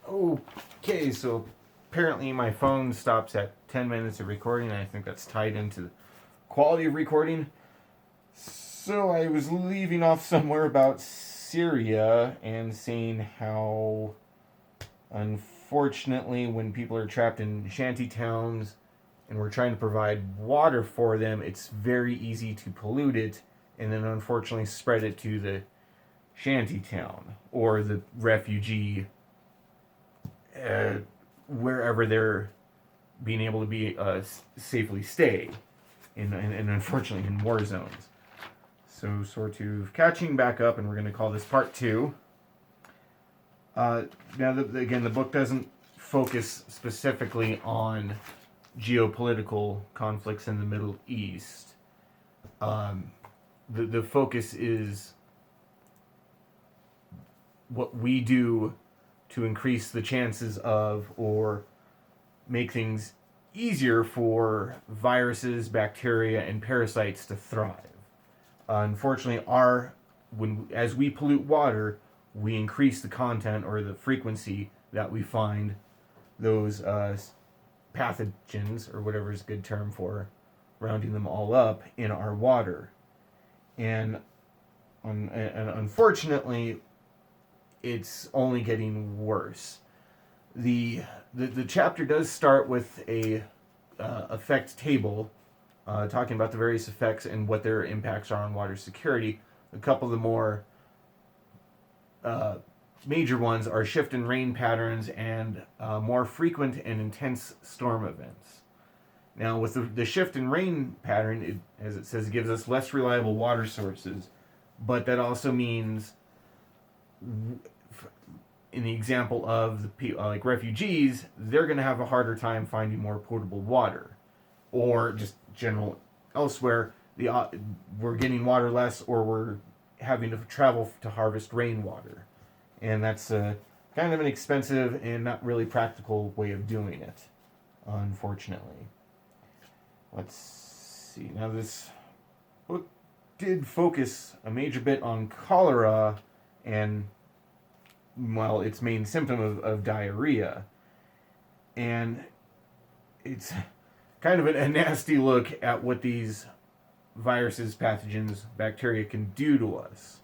Okay, so apparently my phone stops at 10 minutes of recording, and I think that's tied into the quality of recording. So I was leaving off somewhere about Syria and saying how, unfortunately, when people are trapped in shanty towns and we're trying to provide water for them, it's very easy to pollute it and then unfortunately spread it to the shanty town or the refugee, uh, wherever they're being able to be safely stay in unfortunately in war zones. So sort of catching back up, and we're going to call this part two. Again, the book doesn't focus specifically on geopolitical conflicts in the Middle East. The focus is what we do to increase the chances of or make things easier for viruses, bacteria, and parasites to thrive. Unfortunately, as we pollute water, we increase the content or the frequency that we find those pathogens, or whatever is a good term for rounding them all up, in our water. And unfortunately, it's only getting worse. The chapter does start with a effect table talking about the various effects and what their impacts are on water security. A couple of the more major ones are shift in rain patterns and more frequent and intense storm events. Now, with the shift in rain pattern, as it says, it gives us less reliable water sources, but that also means, in the example of the people like refugees, they're going to have a harder time finding more potable water, or just general elsewhere. We're getting water less, or we're having to travel to harvest rainwater, and that's kind of an expensive and not really practical way of doing it, unfortunately. Let's see. Now, this book did focus a major bit on cholera and, well, its main symptom of diarrhea. And it's kind of a nasty look at what these viruses, pathogens, bacteria can do to us.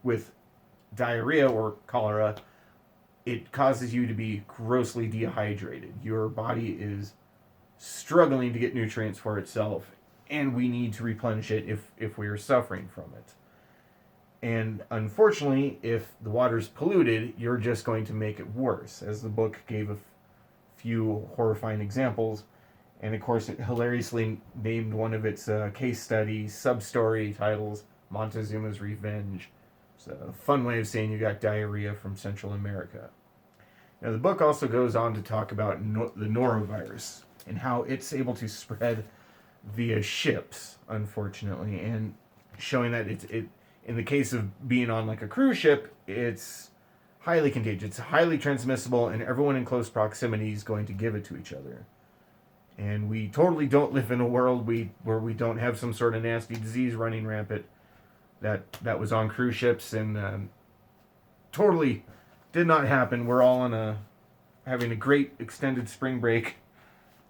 With diarrhea or cholera, it causes you to be grossly dehydrated. Your body is struggling to get nutrients for itself, and we need to replenish it if we are suffering from it. And unfortunately, if the water's polluted, you're just going to make it worse, as the book gave a few horrifying examples. And of course, it hilariously named one of its case study sub-story titles Montezuma's Revenge. It's a fun way of saying you got diarrhea from Central America. Now, the book also goes on to talk about the norovirus and how it's able to spread via ships, unfortunately, and showing that in the case of being on like a cruise ship, it's highly contagious, it's highly transmissible, and everyone in close proximity is going to give it to each other. And we totally don't live in a world where we don't have some sort of nasty disease running rampant that was on cruise ships, and totally did not happen. We're all having a great extended spring break,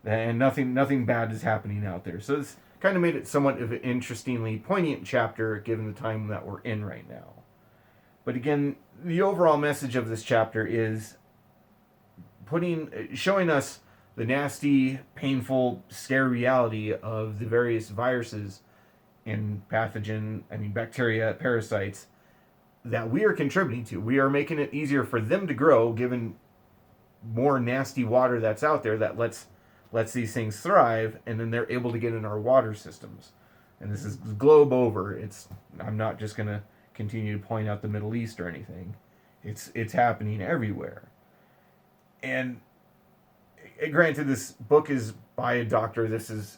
and nothing bad is happening out there. So it's kind of made it somewhat of an interestingly poignant chapter given the time that we're in right now. But again, the overall message of this chapter is showing us the nasty, painful, scary reality of the various viruses and bacteria, parasites that we are contributing to. We are making it easier for them to grow, given more nasty water that's out there that lets these things thrive, and then they're able to get in our water systems. And this is globe over. I'm not just going to continue to point out the Middle East or anything. It's happening everywhere. And granted, this book is by a doctor. This is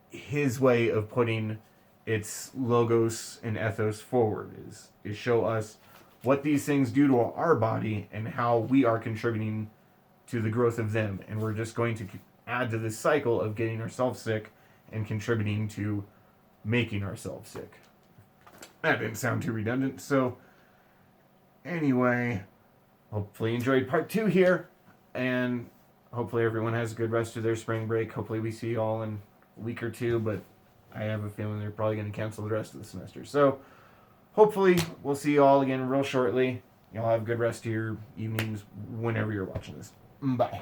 his way of putting its logos and ethos forward, is show us what these things do to our body and how we are contributing to the growth of them. And we're just going to add to this cycle of getting ourselves sick and contributing to making ourselves sick. That didn't sound too redundant. So, anyway, hopefully enjoyed part 2 here, and hopefully everyone has a good rest of their spring break. Hopefully we see you all in a week or two, but I have a feeling they're probably going to cancel the rest of the semester. So hopefully we'll see you all again real shortly. Y'all have a good rest of your evenings whenever you're watching this. Bye.